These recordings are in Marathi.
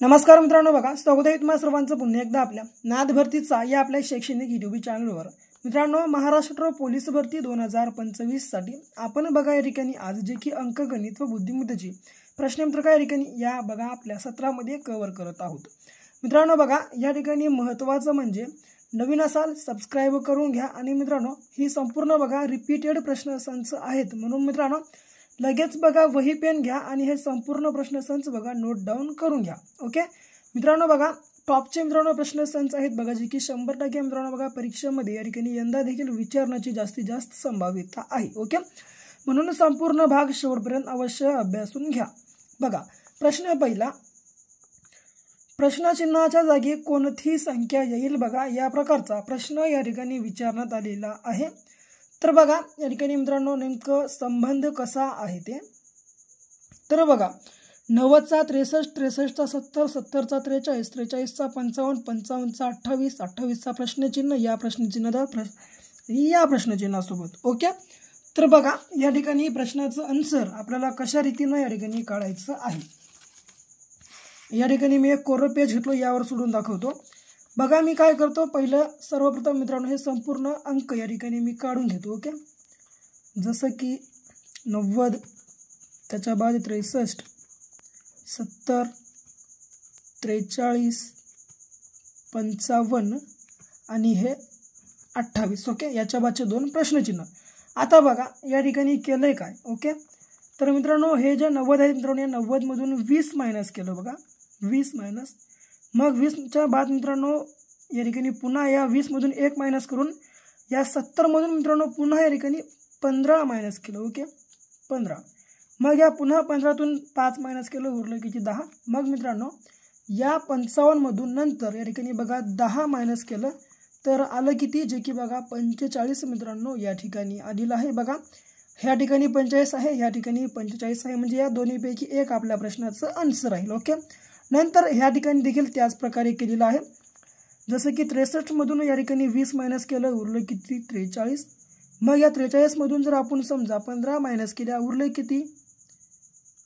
नमस्कार मित्रांनो, बघा स्वागत आहे तुम्हा सर्वांचं पुन्हा एकदा आपल्या नाद भरतीचा या आपल्या शैक्षणिक यूट्यूब चॅनलवर। मित्रांनो, महाराष्ट्र पोलीस भरती 2025 साठी आपण बघा या ठिकाणी आज जे की अंकगणित व बुद्धिमत्तेची प्रश्नपत्रिका या ठिकाणी या बघा आपल्या सत्रामध्ये कव्हर करत आहोत। मित्रांनो, बघा या ठिकाणी महत्त्वाचं म्हणजे नवीन असाल सबस्क्राइब करून घ्या आणि मित्रांनो ही संपूर्ण बघा रिपीटेड प्रश्नसंच आहेत, म्हणून मित्रांनो लगेच बघा वही पेन घ्या आणि हे संपूर्ण प्रश्नसंच बघा नोट डाऊन करून घ्या। ओके मित्रांनो, बघा टॉपचे मित्रांनो प्रश्नसंच आहेत बघा जे की 100% मित्रांनो बघा परीक्षेमध्ये या ठिकाणी यंदा देखील विचारण्याची जास्तीत जास्त संभाव्यता आहे। ओके, म्हणून संपूर्ण भाग शेवटपर्यंत अवश्य अभ्यासून घ्या। बघा प्रश्न पहिला, प्रश्नचिन्हाच्या जागी कोणती संख्या येईल बघा या प्रकारचा प्रश्न या ठिकाणी विचारण्यात आलेला आहे। तर बघा या ठिकाणी मित्रांनो नेमकं संबंध कसा आहे ते, तर बघा 90चा 63, 63चा 70, 70चा 43, 43चा 55, 55चा 28, 28चा प्रश्नचिन्ह या प्रश्नचिन्हासोबत। ओके, तर बघा या ठिकाणी प्रश्नाचं आन्सर आपल्याला कशा रीतीनं या ठिकाणी काढायचं आहे। या ठिकाणी मी एक कोरं पेज घेतलो, यावर सोडून दाखवतो। बघा मी काय करतो, पहिलं सर्वप्रथम मित्रांनो हे संपूर्ण अंक या ठिकाणी मी काढून घेतो। ओके, जसं की 90, त्याच्या बाद 63, 70, 43, 55 आणि हे 28। ओके, याच्या बादचे दोन प्रश्नचिन्ह। आता बघा या ठिकाणी केलंय काय। ओके, तर मित्रांनो हे जे 90 आहे मित्रांनो या 90 मधून 20 मायनस केलं बघा, 20 मायनस, मग 20च्या बाद मित्रांनो या ठिकाणी पुन्हा या 20 मधून 1 मायनस करून या 70 मधून मित्रांनो पुन्हा या ठिकाणी 15 मायनस केलं। ओके 15, मग या पुन्हा 15तून 5 मायनस केलं, उरलं किती 10। मग मित्रांनो या 55 मधून नंतर या ठिकाणी बघा 10 मायनस केलं तर आलं किती, जे की बघा 45 मित्रांनो या ठिकाणी आलेलं आहे। बघा ह्या ठिकाणी 45 आहे, ह्या ठिकाणी 45 आहे, म्हणजे या दोन्हीपैकी एक आपल्या प्रश्नाचं आन्सर राहील। ओके, नंतर ह्या ठिकाणी देखील त्याच प्रकारे केलेलं आहे, जसं की 63 मधून या ठिकाणी 20 मायनस केलं, उरलं किती 43। मग या 43 मधून जर आपण समजा 15 मायनस केल्या, उरले किती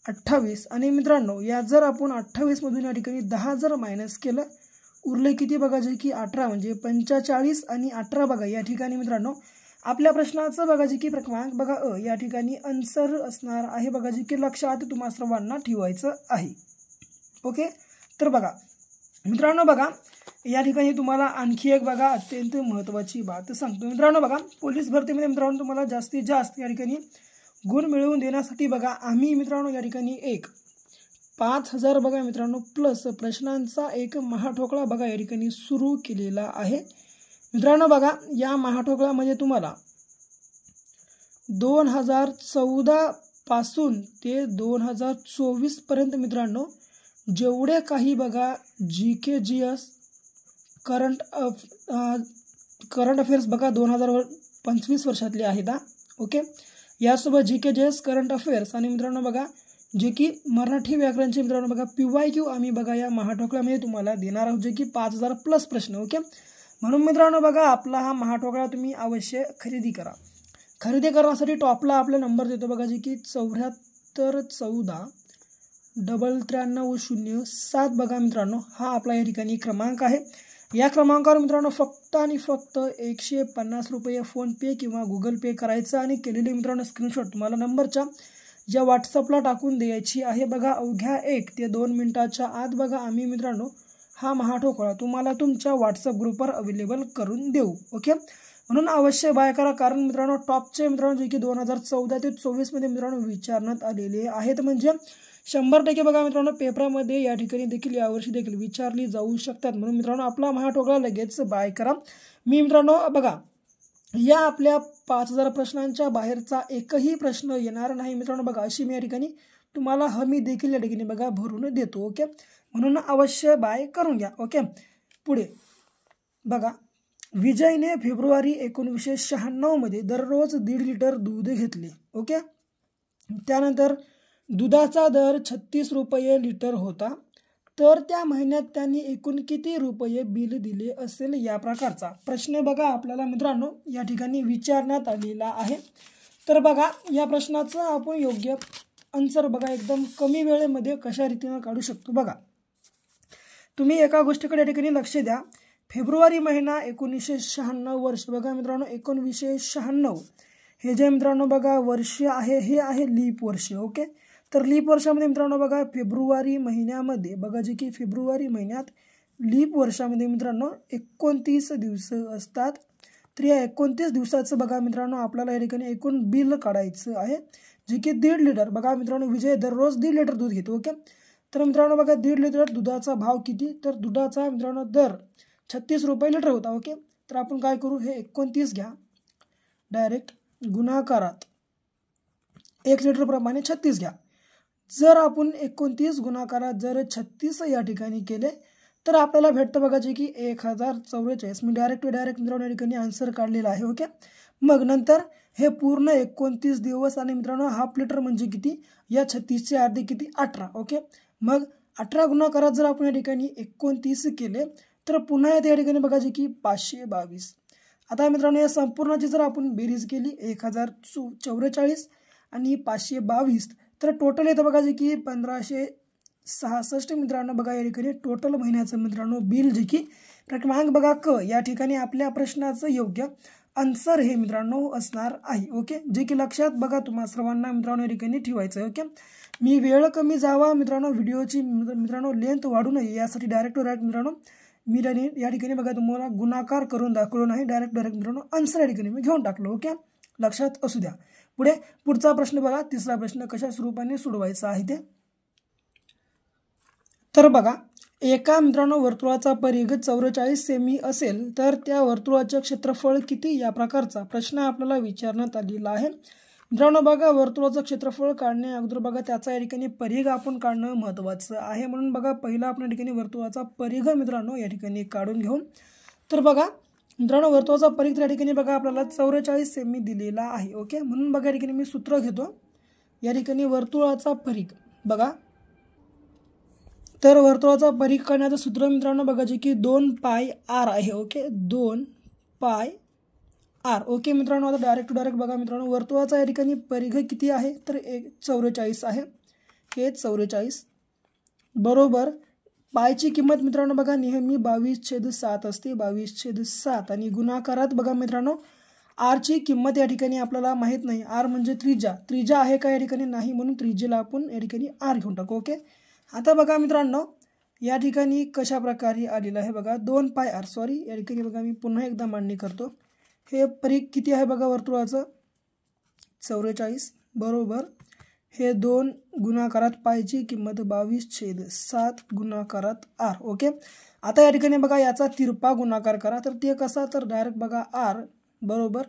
28। आणि मित्रांनो या जर आपण 28 मधून या ठिकाणी 10 जर मायनस केलं, उरले किती बघा जे की 18, म्हणजे 45 आणि 18 बघा या ठिकाणी मित्रांनो आपल्या प्रश्नाचं बघा जे की क्रमांक बघा या ठिकाणी आन्सर असणार आहे बघा, जे की लक्षात तुम्हा सर्वांना ठेवायचं आहे। ओके, तर बघा मित्रांनो बघा या ठिकाणी तुम्हाला आणखी एक बघा अत्यंत महत्त्वाची बात सांगतो। मित्रांनो बघा पोलीस भरतीमध्ये मित्रांनो तुम्हाला जास्तीत जास्त या ठिकाणी गुण मिळवून देण्यासाठी बघा आम्ही मित्रांनो या ठिकाणी एक 5000 बघा मित्रांनो प्लस प्रश्नांचा एक महाठोकळा बघा या ठिकाणी सुरू केलेला आहे। मित्रांनो बघा या महाठोकळ्यामध्ये तुम्हाला 2014 पासून ते 2024 पर्यंत मित्रांनो जेवढे काही बघा GK GS करंट अफेअर्स बघा 2025 वर्षातले आहेत। ओके, यासोबत GK GS करंट अफेअर्स आणि मित्रांनो बघा जे की मराठी व्याकरणचे मित्रांनो बघा PYQ आम्ही बघा या महाठोकळ्यामध्ये तुम्हाला देणार आहोत, जे की 5000 प्लस प्रश्न। ओके, म्हणून मित्रांनो बघा आपला हा महाठोकळा तुम्ही अवश्य खरेदी करा। खरेदी करण्यासाठी टॉपला आपला नंबर देतो बघा, जे की 7414933007 बघा मित्रांनो हा आपला या ठिकाणी क्रमांक आहे। या क्रमांकावर मित्रांनो फक्त आणि फक्त 150 रुपये फोन पे किंवा गुगल पे करायचं आणि केलेले मित्रांनो स्क्रीनशॉट तुम्हाला नंबरच्या या व्हॉट्सअपला टाकून द्यायची आहे। बघा अवघ्या 1 ते 2 मिनिटाच्या आत बघा आम्ही मित्रांनो हा महाठोकळा तुम्हाला तुमच्या व्हॉट्सअप ग्रुपवर अवेलेबल करून देऊ। ओके, म्हणून अवश्य बाय करा, कारण मित्रांनो टॉपचे मित्रांनो जे की 2014 ते 24 मध्ये मित्रांनो विचारण्यात आलेले आहेत, म्हणजे 100% बघा मित्रांनो पेपरामध्ये या ठिकाणी देखील यावर्षी देखील विचारली जाऊ शकतात। म्हणून मित्रांनो आपला महाठोकळा लगेच बाय करा। मी मित्रांनो बघा या आपल्या 5000 प्रश्नांच्या बाहेरचा एकही प्रश्न येणार नाही मित्रांनो बघा, अशी मी या ठिकाणी तुम्हाला हमी देखील या ठिकाणी बघा भरून देतो। ओके, म्हणून अवश्य बाय करून घ्या। ओके, पुढे बघा विजयने फेब्रुवारी 1996 मध्ये दररोज 1.5 लिटर दूध घेतले। ओके, त्यानंतर दुधाचा दर 36 रुपये लिटर होता, तर त्या महिन्यात त्यांनी एकूण किती रुपये बिल दिले असेल या प्रकारचा प्रश्न बघा आपल्याला मित्रांनो या ठिकाणी विचारण्यात आलेला आहे। तर बघा या प्रश्नाचं आपण योग्य आन्सर बघा एकदम कमी वेळेमध्ये कशा रीतीने काढू शकतो बघा। तुम्ही एका गोष्टीकडे या ठिकाणी लक्ष द्या, फेब्रुवारी महिना 1996 वर्ष बघा मित्रांनो, 1996 हे जे मित्रांनो बघा वर्ष आहे हे आहे लीप वर्ष. ओके, तर लीप वर्षामध्ये मित्रांनो बघा फेब्रुवारी महिन्यामध्ये बघा जे की फेब्रुवारी महिन्यात लीप वर्षामध्ये मित्रांनो 29 दिवस असतात. तर या 29 दिवसाचं बघा मित्रांनो आपल्याला या ठिकाणी एकूण बिल काढायचं आहे, जे की 1.5 लिटर. बघा मित्रांनो विजय दररोज 1.5 लिटर दूध घेतो. ओके, तर मित्रांनो बघा 1.5 लिटर दुधाचा भाव किती, तर दुधाचा मित्रांनो दर 36 रुपये लिटर होता. ओके, तर आपण काय करू, हे 29 घ्या डायरेक्ट गुणाकारात 1 लिटर प्रमाणे 36 घ्या. जर आपण 29 गुणाकारात जर 36 या ठिकाणी केले तर आपल्याला भेटतं बघा जे की 1044. मी डायरेक्ट मित्रांनो या ठिकाणी आन्सर काढलेला आहे. ओके, मग नंतर हे पूर्ण 29 दिवस आणि मित्रांनो हाफ लिटर म्हणजे किती, या 36चे अर्धे किती 18. ओके, मग 18 गुणाकारात जर आपण या ठिकाणी 29 केले तर पुन्हा येते या ठिकाणी बघा जे की 522. आता मित्रांनो या संपूर्णाची जर आपण बेरीज केली 1044 आणि 522 तर टोटल येतं बघा जे की 1566 मित्रांनो. बघा या ठिकाणी टोटल महिन्याचं मित्रांनो बिल जे की क्रमांक बघा क या ठिकाणी आपल्या प्रश्नाचं योग्य आन्सर हे मित्रांनो असणार आहे. ओके, जे की लक्षात बघा तुम्हा सर्वांना मित्रांनो या ठिकाणी ठेवायचं आहे. ओके, मी वेळ कमी जावा मित्रांनो, व्हिडिओची मित्रांनो लेंथ वाढू नये यासाठी डायरेक्ट मित्रांनो मी या ठिकाणी बघा तुम्हाला गुणाकार करून दाखवलो नाही, डायरेक्ट मित्रांनो आन्सर या ठिकाणी मी घेऊन टाकलो. ओके, लक्षात असू द्या. पुढचा प्रश्न बघा, तिसरा प्रश्न कशा स्वरूपाने सोडवायचा आहे ते. तर बघा एका मित्रांनो वर्तुळाचा परिघ 44 सेमी असेल तर त्या वर्तुळाचे क्षेत्रफळ किती, या प्रकारचा प्रश्न आपल्याला विचारण्यात आलेला आहे. मित्रांनो बघा वर्तुळाचं क्षेत्रफळ काढण्या अगोदर बघा त्याचा या ठिकाणी परिघ आपण काढणं महत्त्वाचं आहे. म्हणून बघा पहिला आपण या ठिकाणी वर्तुळाचा परिघ मित्रांनो या ठिकाणी काढून घेऊ. तर बघा मित्रांनो वर्तुळाचा परिघ या ठिकाणी बघा आपल्याला 44 सेमी दिलेला आहे. ओके, म्हणून बघा या ठिकाणी मी सूत्र घेतो, या ठिकाणी वर्तुळाचा परिघ बघा, तर वर्तुळाचा परिघ काढण्याचं सूत्र मित्रांनो बघा जे की 2 पाय r आहे. ओके, 2 पाय r. ओके मित्रांनो, आता डायरेक्ट बघा मित्रांनो वर्तुळाचा या ठिकाणी परिघ किती आहे, तर 44 आहे. हे 44 बरोबर पायची किंमत मित्रांनो बघा नेहमी 22/7 असते, 22/7 आणि गुणाकारात बघा मित्रांनो r ची किंमत या ठिकाणी आपल्याला माहीत नाही. r म्हणजे त्रिज्या आहे का या ठिकाणी नाही, म्हणून त्रिज्येला आपण या ठिकाणी r घेऊन टाकू. ओके, आता बघा मित्रांनो या ठिकाणी कशा प्रकारे आलेलं आहे बघा 2 पाय r. सॉरी, या ठिकाणी बघा मी पुन्हा एकदा मांडणी करतो. हे परिघ किती आहे बघा वर्तुळाचं 44 बरोबर हे 2 गुणाकारात पायची किंमत 22/7 गुणाकारात r. ओके, आता या ठिकाणी बघा याचा तिरपा गुणाकार करा, तर ते कसा, तर डायरेक्ट बघा r बरोबर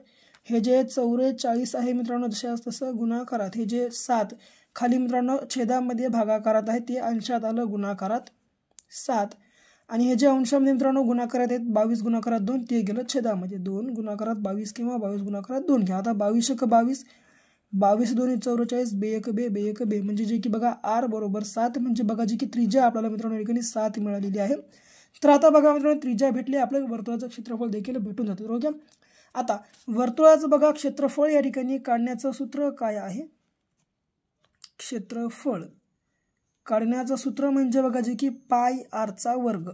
हे जे 44 आहे मित्रांनो जशास तसं गुणाकारात हे जे 7 खाली मित्रांनो छेदामध्ये भागाकारात आहे ते अंशात आलं गुणाकारात 7 आणि हे जे अंशामध्ये मित्रांनो गुणाकारात आहेत 22 गुणाकारात 2 ते गेलं छेदामध्ये 2 गुणाकारात 22 किंवा 22 गुणाकारात 2 घ्या. आता 22 × 22 22 2 44 बे एक बे म्हणजे जे की बघा r बरोबर 7 म्हणजे बघा जी की त्रिज्या आपल्याला मित्रांनो या ठिकाणी 7 मिळालेली आहे. तर आता बघा मित्रांनो त्रिज्या भेटली, आपल्या वर्तुळाचं क्षेत्रफळ देखील भेटून जातं. ओके, आता वर्तुळाचं बघा क्षेत्रफळ या ठिकाणी काढण्याचं सूत्र काय आहे, क्षेत्रफळ काढण्याचं सूत्र म्हणजे बघा जे की पाय r चा वर्ग.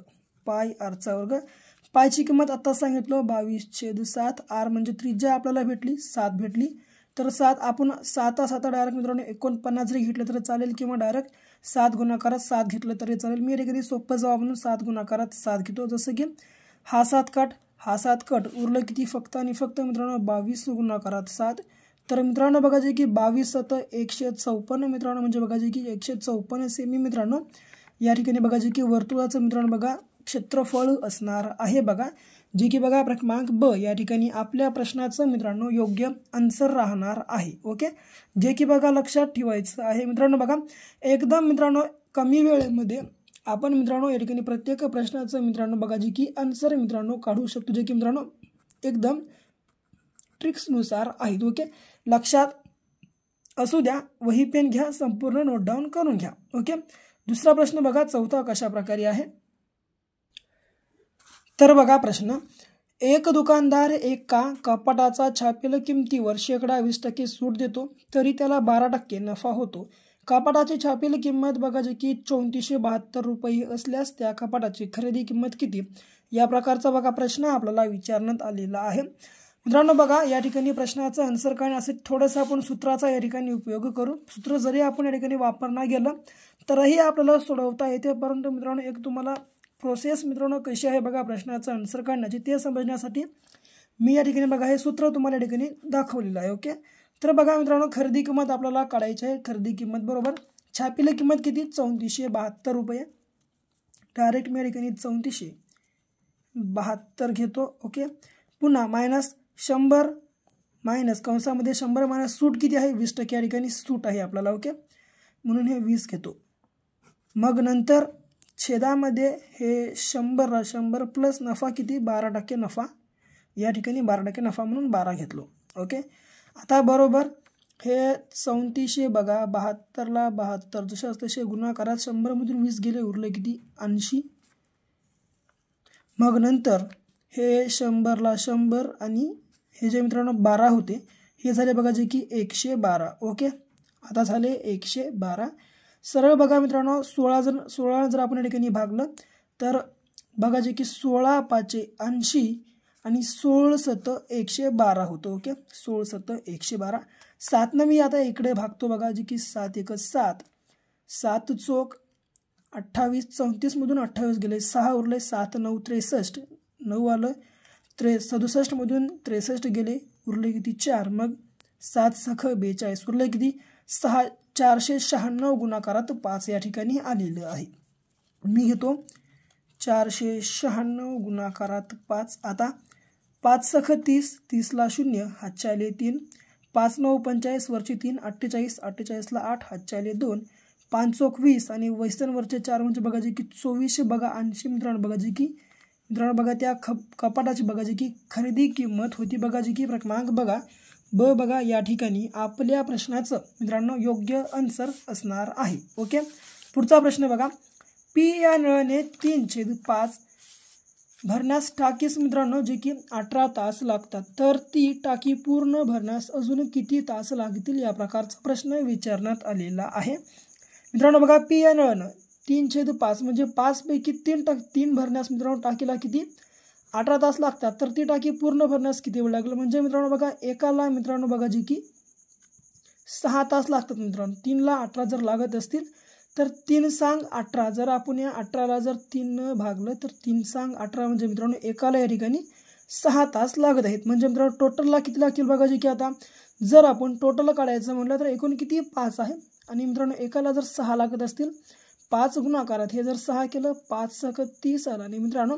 पायची किंमत आता सांगितलं 22/7, r म्हणजे त्रिज्या आपल्याला भेटली 7 भेटली, तर 7 आपण 7 डायरेक्ट मित्रांनो 49 जरी घेतलं तर चालेल किंवा डायरेक्ट 7 गुणाकारात 7 घेतलं तरी चालेल. मी एखादी सोपं जवाब म्हणून 7 गुणाकारात 7 घेतो, जसं की हा 7 कट उरलं किती फक्त आणि फक्त मित्रांनो 22 गुणाकारात 7. तर मित्रांनो बघा जे की 22 × 154 मित्रांनो म्हणजे बघा जे की 154 सेमी मित्रांनो या ठिकाणी बघा जे की वर्तुळाचं मित्रांनो बघा क्षेत्रफळ असणार आहे. बघा जे की बघा क्रमांक ब या ठिकाणी आपल्या प्रश्नाचं मित्रांनो योग्य आन्सर राहणार आहे. ओके, जे की बघा लक्षात ठेवायचं आहे मित्रांनो. बघा एकदम मित्रांनो कमी वेळेमध्ये आपण मित्रांनो या ठिकाणी प्रत्येक प्रश्नाचं मित्रांनो बघा जे की आन्सर मित्रांनो काढू शकतो, जे की मित्रांनो एकदम ट्रिक्सनुसार आहेत. ओके, लक्षात असू द्या, वही पेन घ्या, संपूर्ण नोट डाऊन करून घ्या. ओके, दुसरा प्रश्न बघा चौथा कशा प्रकारे आहे. तर बघा प्रश्न, एक दुकानदार एका कपाटाचा छापील किमतीवर 20% सूट देतो तरी त्याला 12% नफा होतो. कपाटाची छापील किंमत बघा जी की 3472 रुपये असल्यास त्या कपाटाची खरेदी किंमत किती, या प्रकारचा बघा प्रश्न आपल्याला विचारण्यात आलेला आहे। मित्रांनो बघा या ठिकाणी प्रश्नाचं आन्सर काय असेल, थोडंसं आपण सूत्राचा या ठिकाणी उपयोग करू। सूत्र जरी आपण या ठिकाणी वापरणार गेलं तरीही आपल्याला सोडवता येते, परंतु मित्रांनो एक तुम्हाला प्रोसेस मित्रांनो कशी आहे बघा प्रश्नाचं आन्सर काढण्याची ते समजण्यासाठी मी या ठिकाणी बघा हे सूत्र तुम्हाला या ठिकाणी दाखवलेलं आहे। ओके, तर बघा मित्रांनो खरेदी किंमत आपल्याला काढायची आहे। खरेदी किंमत बरोबर छापील किंमत किती 3472 रुपये, डायरेक्ट मी या ठिकाणी 3472 घेतो। ओके, पुन्हा मायनस 100 मायनस कंसामध्ये 100 मायनस सूट किती आहे 20% या ठिकाणी सूट आहे आपल्याला। ओके, म्हणून हे 20 घेतो। मग नंतर छेदामध्ये हे 100 प्लस नफा किती 12% नफा, या ठिकाणी 12% नफा म्हणून 12 घेतलो। ओके, आता बरोबर हे 3400 बघा 72ला 72 जसे तसे गुणाकारात 100 मधून 20 गेले उरले किती 80। मग नंतर हे 100ला 100 आणि हे जे मित्रांनो 12 होते हे झाले बघा जे की 112। ओके, आता झाले 112। सरळ बघा मित्रांनो 16 जर आपण या ठिकाणी भागलं तर बघा जे की 16 5 80 आणि 16 7 112 होतं। ओके, 16 7 112। 7 मी आता इकडे भागतो बघा जे की 7 1 7 7 चोक 28 34 मधून 28 गेले 6 उरले 7 9 63 9 आलं 67 मधून 63 गेले उरले किती 4, मग 7 सख 42 उरले किती 6 496 गुणाकारात 5 या ठिकाणी आलेलं आहे। मी घेतो 496 गुणाकारात 5। आता 5 सख 30 30ला 0 हातचे आले 3 5 9 45 वरचे 3 48 48ला 8 हातचे आले 2 5 चोक 20 आणि वरचे 4 म्हणजे बघा जे की 24 बघा 80 मित्रांनो बघा जे की मित्रांनो बघा त्या कपाटाची बघा जी की खरेदी किंमत होती बघा जी की क्रमांक बघा ब बघा या ठिकाणी आपल्या प्रश्नाचं मित्रांनो योग्य आन्सर असणार आहे। ओके, पुढचा प्रश्न बघा पी या नळाने 3/5 भरण्यास टाकीस मित्रांनो जे की 18 तास लागतात, तर ती टाकी पूर्ण भरण्यास अजून किती तास लागतील या प्रकारचा प्रश्न विचारण्यात आलेला आहे। मित्रांनो बघा पी या नळानं 3/5 म्हणजे 5 पैकी 3 भरण्यास मित्रांनो टाकीला किती 18 तास लागतात, तर ती टाकी पूर्ण भरण्यास किती वेळ लागेल, म्हणजे मित्रांनो बघा एकाला मित्रांनो बघा जी की 6 तास लागतात। मित्रांनो 3ला 18 जर लागत असतील तर 3 सांग 18, जर आपण या 18ला जर 3 भागलं तर 3 सांग 18 म्हणजे मित्रांनो एकाला या ठिकाणी 6 तास लागत आहेत। म्हणजे मित्रांनो टोटलला किती लागतील बघा जी की आता जर आपण टोटल काढायचं म्हटलं तर एकूण किती 5 आहे आणि मित्रांनो एकाला जर 6 लागत असतील 5 गुणाकारात हे जर 6 केलं 5 सख 30 आला आणि मित्रांनो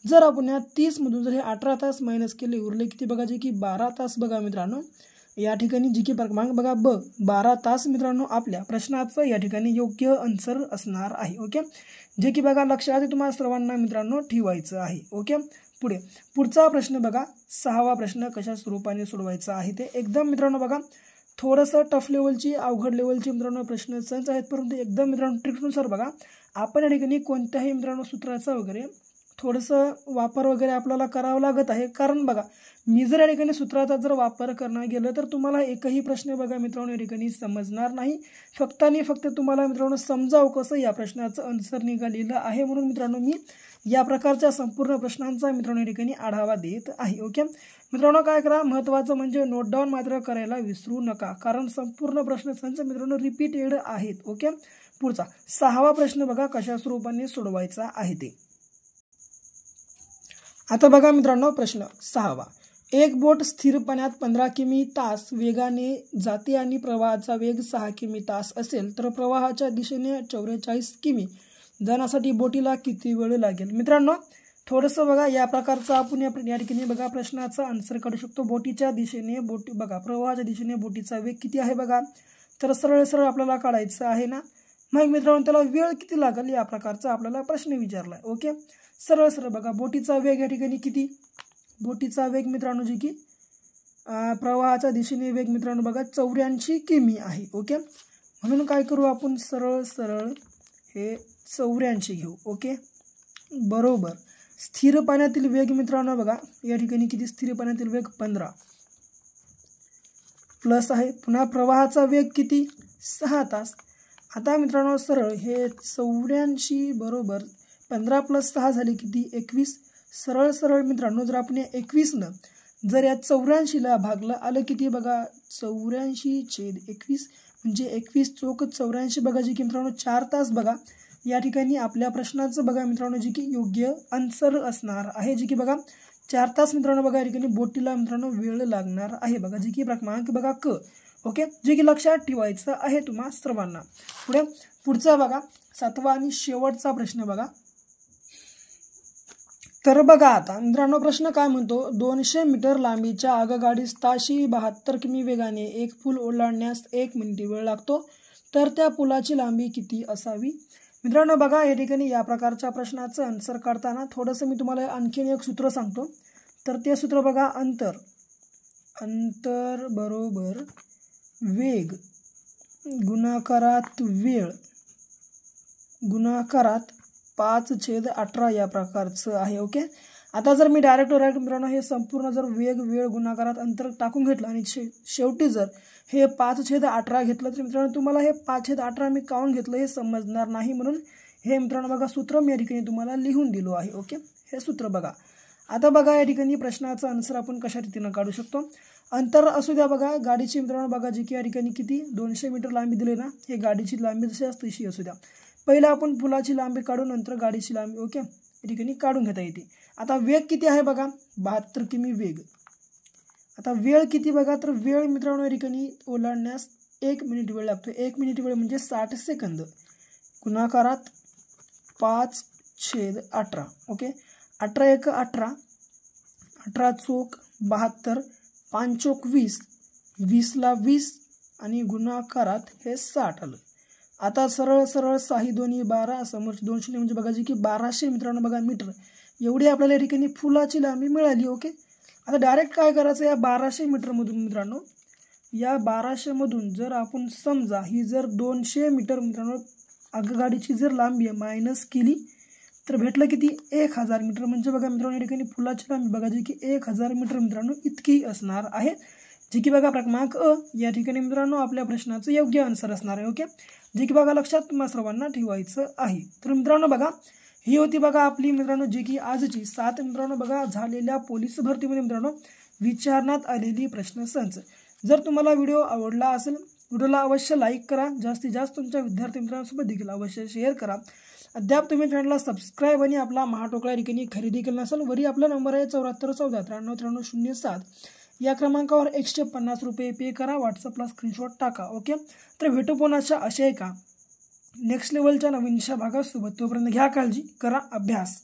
जर आपण या 30 मधून जर हे 18 तास मायनस केले उरले किती बघा जे की 12 तास बघा मित्रांनो या ठिकाणी जी की क्रमांक बघा ब 12 तास मित्रांनो आपल्या प्रश्नाचं या ठिकाणी योग्य आन्सर असणार आहे। ओके, जे की बघा लक्षात तुम्हाला सर्वांना मित्रांनो ठेवायचं आहे। ओके, पुढचा प्रश्न बघा 6वा प्रश्न कशा स्वरूपाने सोडवायचा आहे ते एकदम मित्रांनो बघा थोडंसं टफ लेवलची अवघड लेवलची मित्रांनो प्रश्न संच आहेत, परंतु एकदम मित्रांनो ट्रिकनुसार बघा आपण या ठिकाणी कोणत्याही मित्रांनो सूत्राचा वगैरे थोडंसं वापर वगैरे आपल्याला करावं लागत आहे, कारण बघा मी जर या ठिकाणी सूत्राचा जर वापर करणार गेलं तर तुम्हाला एकही प्रश्न बघा मित्रांनो या ठिकाणी समजणार नाही, फक्त आणि फक्त तुम्हाला मित्रांनो समजावं कसं या प्रश्नाचं आन्सर निघालेलं आहे। म्हणून मित्रांनो मी या प्रकारच्या संपूर्ण प्रश्नांचा मित्रांनो या ठिकाणी आढावा देत आहे। ओके मित्रांनो काय करा महत्त्वाचं म्हणजे नोट डाऊन मात्र करायला विसरू नका, कारण संपूर्ण प्रश्नसंच मित्रांनो रिपीटेड आहेत। ओके, पुढचा 6वा प्रश्न बघा कशा स्वरूपाने सोडवायचा आहे ते आता बघा मित्रांनो प्रश्न 6वा एक बोट स्थिर पाण्यात 15 किमी तास वेगाने जाते आणि प्रवाहाचा वेग 6 किमी तास असेल तर प्रवाहाच्या दिशेने 44 किमी जाण्यासाठी बोटीला किती वेळ लागेल। मित्रांनो थोडंसं बघा या प्रकारचा आपण या ठिकाणी बघा प्रश्नाचा आन्सर काढू शकतो। बोटीच्या दिशेने बघा प्रवाहाच्या दिशेने बोटीचा वेग किती आहे बघा, तर सरळ सरळ आपल्याला काढायचं आहे ना, मग मित्रांनो त्याला वेळ किती लागेल या प्रकारचा आपल्याला प्रश्न विचारलाय। ओके, सरळ सरळ बघा बोटीचा वेग या ठिकाणी किती, बोटीचा वेग मित्रांनो जी की प्रवाहाच्या दिशेने वेग मित्रांनो बघा 84 किमी आहे। ओके, म्हणून काय करू आपण सरळ सरळ हे 84 घेऊ। ओके, बरोबर स्थिर पाण्यातील वेग मित्रांनो बघा या ठिकाणी किती स्थिर पाण्यातील वेग 15 प्लस आहे, पुन्हा प्रवाहाचा वेग किती 6 तास आता मित्रांनो सरळ हे 84 बरोबर 15 + 6 झाले किती 21. सरळ सरळ मित्रांनो जर आपण 21 जर या 84ला भागलं आलं किती बघा 84/21 म्हणजे 21 चोक 84 बघा जे की मित्रांनो 4 तास बघा या ठिकाणी आपल्या प्रश्नाचं बघा मित्रांनो जे की योग्य आन्सर असणार आहे जे की बघा 4 तास मित्रांनो बघा या ठिकाणी बोटीला मित्रांनो वेळ लागणार आहे बघा जे की क्रमांक बघा क. ओके जे की लक्षात ठेवायचं आहे तुम्हा सर्वांना. पुढचा बघा 7वा आणि शेवटचा प्रश्न बघा. तर बघा आता मित्रांनो प्रश्न काय म्हणतो 200 मीटर लांबीच्या आगगाडीस ताशी 72 किमी वेगाने एक पूल ओलांडण्यास 1 मिनिट वेळ लागतो तर त्या पुलाची लांबी किती असावी. मित्रांनो बघा या ठिकाणी या प्रकारच्या प्रश्नाचं आन्सर काढताना थोडंसं मी तुम्हाला आणखीन एक सूत्र सांगतो. तर ते सूत्र बघा अंतर बरोबर वेग गुणाकारात वेळ गुणाकारात 5/18 या प्रकारचं आहे. ओके आता जर मी डायरेक्ट मित्रांनो हे संपूर्ण जर वेळ गुणाकारात अंतर टाकून घेतलं आणि शेवटी जर हे 5/18 घेतलं तर मित्रांनो तुम्हाला हे 5/18 मी काउंट घेतलं हे समजणार नाही म्हणून हे मित्रांनो बघा सूत्र मी या ठिकाणी तुम्हाला लिहून दिलो आहे. ओके हे सूत्र बघा. आता बघा या ठिकाणी प्रश्नाचा आन्सर आपण कशा रीतीनं काढू शकतो. अंतर असू द्या बघा गाडीची मित्रांनो बघा जी की या ठिकाणी किती 200 मीटर लांबी दिली ना हे गाडीची लांबी जशी असते तशी असू द्या. पहिला आपण पुलाची लांबी काढू नंतर गाडीची लांबी ओके या ठिकाणी काढून घेता येते. आता वेग किती आहे बघा 72 किमी वेग. आता वेळ किती बघा तर वेळ मित्रांनो या ठिकाणी ओलांडण्यास 1 मिनिट वेळ लागतो. 1 मिनिट वेळ म्हणजे 60 सेकंद गुणाकारात 5/18 ओके 18 × 18 18 चोक 72 5 चोक 20 20ला 20 आणि गुणाकारात हे 60 आलं. आता सरळ सरळ 6 2 12 समोरचे 200 म्हणजे बघा जी की 1200 मित्रांनो बघा मीटर एवढी आपल्याला या ठिकाणी फुलाची लांबी मिळाली. ओके आता डायरेक्ट काय करायचं या 1200 मीटरमधून मित्रांनो या 1200मधून जर आपण समजा ही जर 200 मीटर मित्रांनो आगगाडीची जर लांबी मायनस केली तर भेटलं किती 1000 मीटर म्हणजे बघा मित्रांनो या ठिकाणी फुलाची लांबी बघा जी की 1000 मीटर मित्रांनो इतकी असणार आहे जी की बघा क्रमांक अ या ठिकाणी मित्रांनो आपल्या प्रश्नाचं योग्य आन्सर असणार आहे. ओके जे की बघा लक्षात तुम्हाला सर्वांना ठेवायचं आहे. तर मित्रांनो बघा ही होती बघा आपली मित्रांनो जी की आजची 7 मित्रांनो बघा झालेल्या पोलीस भरतीमध्ये मित्रांनो विचारण्यात आलेली प्रश्नसंच. जर तुम्हाला व्हिडिओ आवडला असेल व्हिडिओला अवश्य लाईक करा जास्तीत जास्त तुमच्या विद्यार्थी मित्रांसोबत देखील अवश्य शेअर करा. अद्याप तुम्ही चॅनलला सबस्क्राईब आणि आपला महाटोकळा ठिकाणी खरेदी केला नसेल वरी आपला नंबर आहे 74 14 93 93 07 या क्रमांकावर 150 रुपये पे करा व्हॉट्सअपला स्क्रीनशॉट टाका. ओके तर भेटू पुन्हा अशा एका नेक्स्ट लेवलच्या नवीनशा भागासोबत तोपर्यंत घ्या काळजी करा अभ्यास.